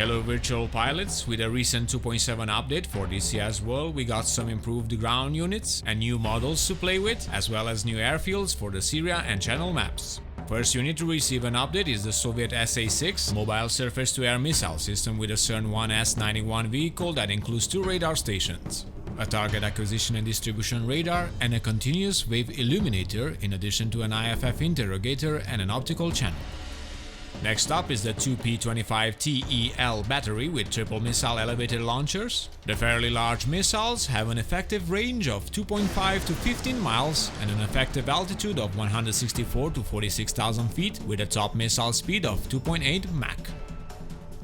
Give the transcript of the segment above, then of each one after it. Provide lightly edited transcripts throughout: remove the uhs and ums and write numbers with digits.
Hello virtual pilots, with a recent 2.7 update for DCS World we got some improved ground units and new models to play with, as well as new airfields for the Syria and Channel maps. First unit to receive an update is the Soviet SA-6 mobile surface-to-air missile system with a CERN-1 S-91 vehicle that includes 2 radar stations, a target acquisition and distribution radar, and a continuous wave illuminator in addition to an IFF interrogator and an optical channel. Next up is the 2P25TEL battery with triple missile elevated launchers. The fairly large missiles have an effective range of 2.5 to 15 miles and an effective altitude of 164 to 46,000 feet with a top missile speed of 2.8 Mach.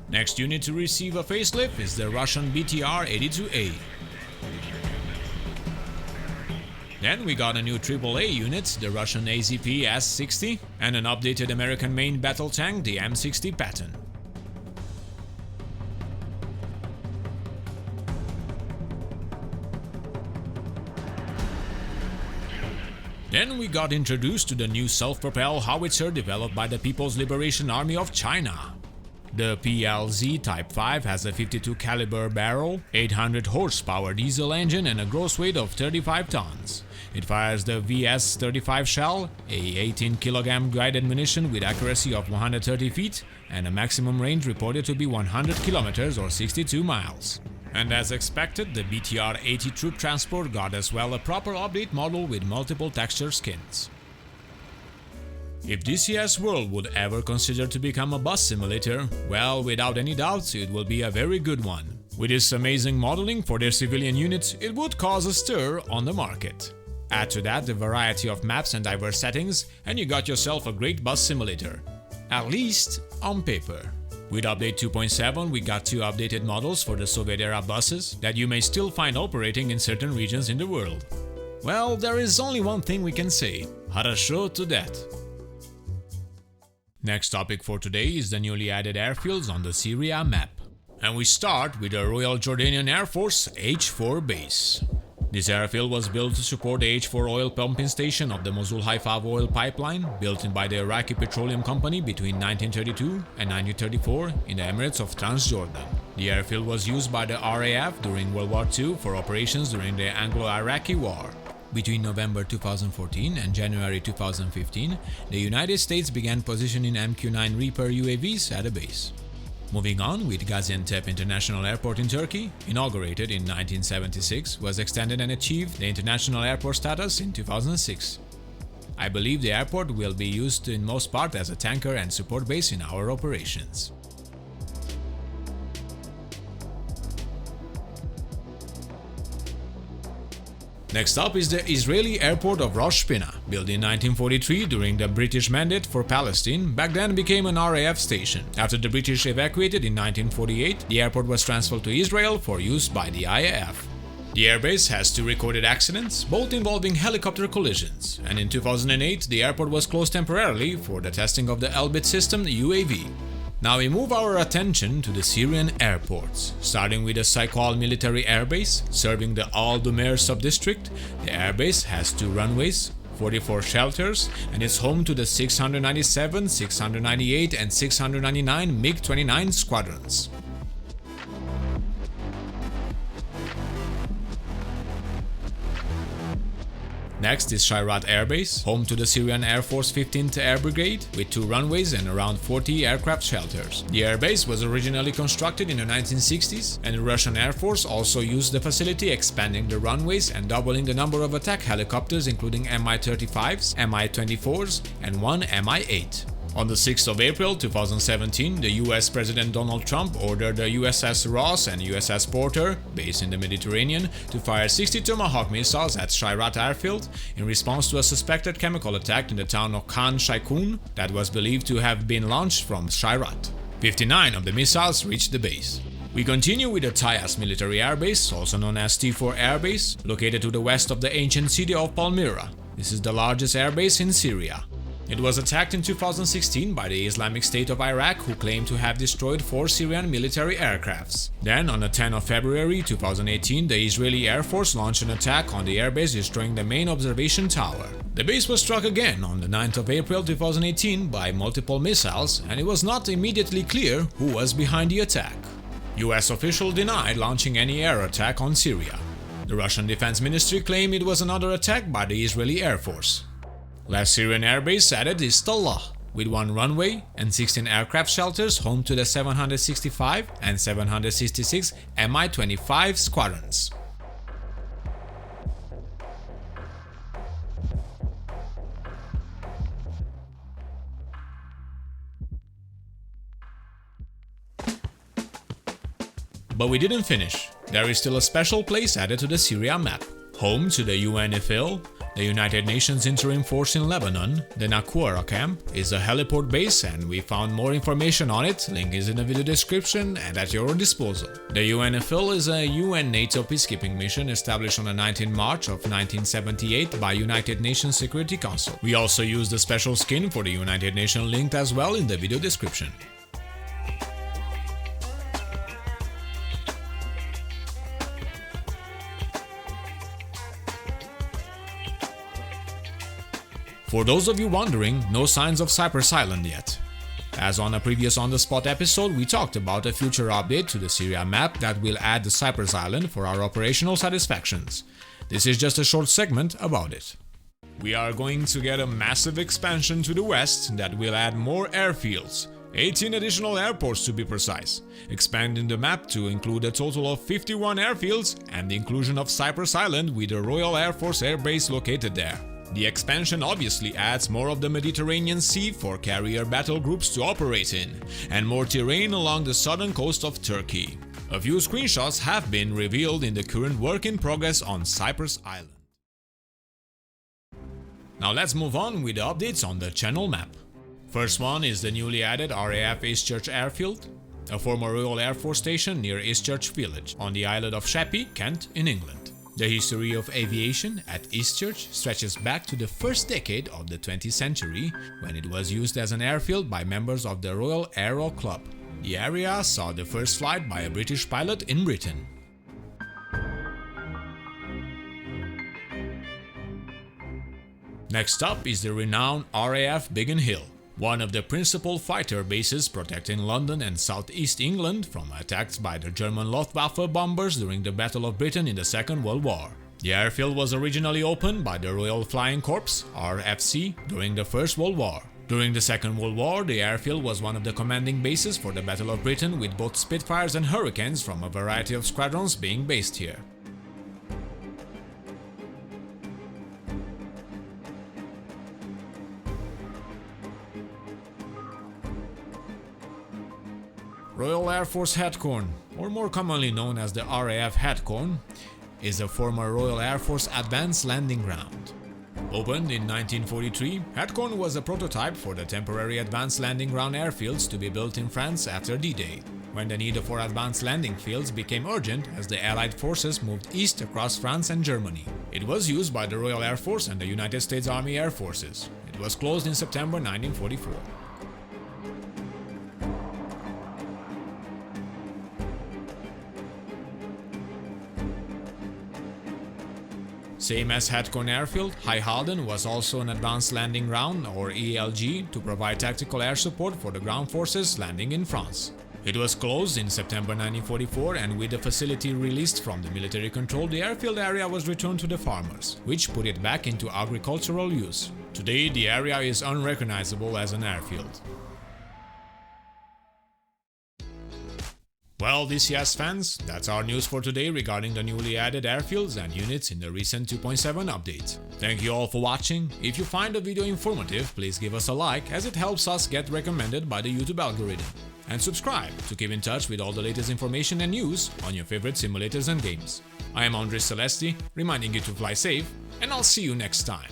Next unit to receive a facelift is the Russian BTR-82A. Then we got a new AAA unit, the Russian AZP S-60, and an updated American main battle tank, the M60 Patton. Then we got introduced to the new self-propelled howitzer developed by the People's Liberation Army of China. The PLZ Type 5 has a 52 caliber barrel, 800 horsepower diesel engine and a gross weight of 35 tons. It fires the VS-35 shell, a 18 kg guided munition with accuracy of 130 feet and a maximum range reported to be 100 km or 62 miles. And as expected, the BTR-80 troop transport got as well a proper update model with multiple texture skins. If DCS World would ever consider to become a bus simulator, well, without any doubt, it will be a very good one. With this amazing modeling for their civilian units, it would cause a stir on the market. Add to that the variety of maps and diverse settings, and you got yourself a great bus simulator. At least on paper. With update 2.7, we got 2 updated models for the Soviet-era buses that you may still find operating in certain regions in the world. Well, there is only one thing we can say: Хорошо to that. Next topic for today is the newly added airfields on the Syria map. And we start with the Royal Jordanian Air Force H4 base. This airfield was built to support the H4 oil pumping station of the Mosul-Haifa oil pipeline, built by the Iraqi Petroleum Company between 1932 and 1934 in the Emirates of Transjordan. The airfield was used by the RAF during World War II for operations during the Anglo-Iraqi War. Between November 2014 and January 2015, the United States began positioning MQ-9 Reaper UAVs at the base. Moving on, with Gaziantep International Airport in Turkey, inaugurated in 1976, was extended and achieved the international airport status in 2006. I believe the airport will be used in most part as a tanker and support base in our operations. Next up is the Israeli airport of Rosh Pina, built in 1943 during the British Mandate for Palestine. Back then became an RAF station. After the British evacuated in 1948, the airport was transferred to Israel for use by the IAF. The airbase has 2 recorded accidents, both involving helicopter collisions, and in 2008 the airport was closed temporarily for the testing of the Elbit system UAV. Now we move our attention to the Syrian airports. Starting with the Saikal military airbase, serving the Al-Dumer sub-district, the airbase has 2 runways, 44 shelters, and is home to the 697, 698 and 699 MiG-29 squadrons. Next is Shayrat Air Base, home to the Syrian Air Force 15th Air Brigade, with 2 runways and around 40 aircraft shelters. The airbase was originally constructed in the 1960s, and the Russian Air Force also used the facility, expanding the runways and doubling the number of attack helicopters, including Mi-35s, Mi-24s, and 1 Mi-8. On the 6th of April 2017, the US President Donald Trump ordered the USS Ross and USS Porter, based in the Mediterranean, to fire 60 Tomahawk missiles at Shayrat Airfield in response to a suspected chemical attack in the town of Khan Shaykhun that was believed to have been launched from Shayrat. 59 of the missiles reached the base. We continue with the Tayas military airbase, also known as T4 Airbase, located to the west of the ancient city of Palmyra. This is the largest airbase in Syria. It was attacked in 2016 by the Islamic State of Iraq, who claimed to have destroyed 4 Syrian military aircrafts. Then, on the 10th of February 2018, the Israeli Air Force launched an attack on the airbase, destroying the main observation tower. The base was struck again on the 9th of April 2018 by multiple missiles, and it was not immediately clear who was behind the attack. US officials denied launching any air attack on Syria. The Russian Defense Ministry claimed it was another attack by the Israeli Air Force. Last Syrian airbase added is Tallah, with 1 runway and 16 aircraft shelters home to the 765 and 766 Mi-25 squadrons. But we didn't finish. There is still a special place added to the Syria map. Home to the UNIFIL, the United Nations Interim Force in Lebanon, the Naqoura camp is a heliport base, and we found more information on it. Link is in the video description and at your disposal. The UNIFIL is a UN NATO peacekeeping mission established on the 19th March of 1978 by United Nations Security Council. We also used the special skin for the United Nations linked as well in the video description. For those of you wondering, no signs of Cyprus Island yet. As on a previous On The Spot episode, we talked about a future update to the Syria map that will add the Cyprus Island for our operational satisfactions. This is just a short segment about it. We are going to get a massive expansion to the west that will add more airfields, 18 additional airports to be precise, expanding the map to include a total of 51 airfields and the inclusion of Cyprus Island with the Royal Air Force Air Base located there. The expansion obviously adds more of the Mediterranean Sea for carrier battle groups to operate in, and more terrain along the southern coast of Turkey. A few screenshots have been revealed in the current work in progress on Cyprus Island. Now let's move on with the updates on the channel map. First one is the newly added RAF Eastchurch Airfield, a former Royal Air Force station near Eastchurch Village on the island of Sheppey, Kent in England. The history of aviation at Eastchurch stretches back to the first decade of the 20th century, when it was used as an airfield by members of the Royal Aero Club. The area saw the first flight by a British pilot in Britain. Next up is the renowned RAF Biggin Hill, one of the principal fighter bases protecting London and southeast England from attacks by the German Luftwaffe bombers during the Battle of Britain in the Second World War. The airfield was originally opened by the Royal Flying Corps (RFC) during the First World War. During the Second World War, the airfield was one of the commanding bases for the Battle of Britain, with both Spitfires and Hurricanes from a variety of squadrons being based here. Royal Air Force Hatcorn, or more commonly known as the RAF Hatcorn, is a former Royal Air Force advanced landing ground. Opened in 1943, Hatcorn was a prototype for the temporary advanced landing ground airfields to be built in France after D-Day, when the need for advanced landing fields became urgent as the Allied forces moved east across France and Germany. It was used by the Royal Air Force and the United States Army Air Forces. It was closed in September 1944. Same as Hatcorn Airfield, High Halden was also an Advanced Landing Ground, or ELG, to provide tactical air support for the ground forces landing in France. It was closed in September 1944, and with the facility released from the military control, the airfield area was returned to the farmers, which put it back into agricultural use. Today, the area is unrecognizable as an airfield. Well, DCS fans, that's our news for today regarding the newly added airfields and units in the recent 2.7 update. Thank you all for watching. If you find the video informative, please give us a like, as it helps us get recommended by the YouTube algorithm. And subscribe to keep in touch with all the latest information and news on your favorite simulators and games. I am Andres Celesti, reminding you to fly safe, and I'll see you next time.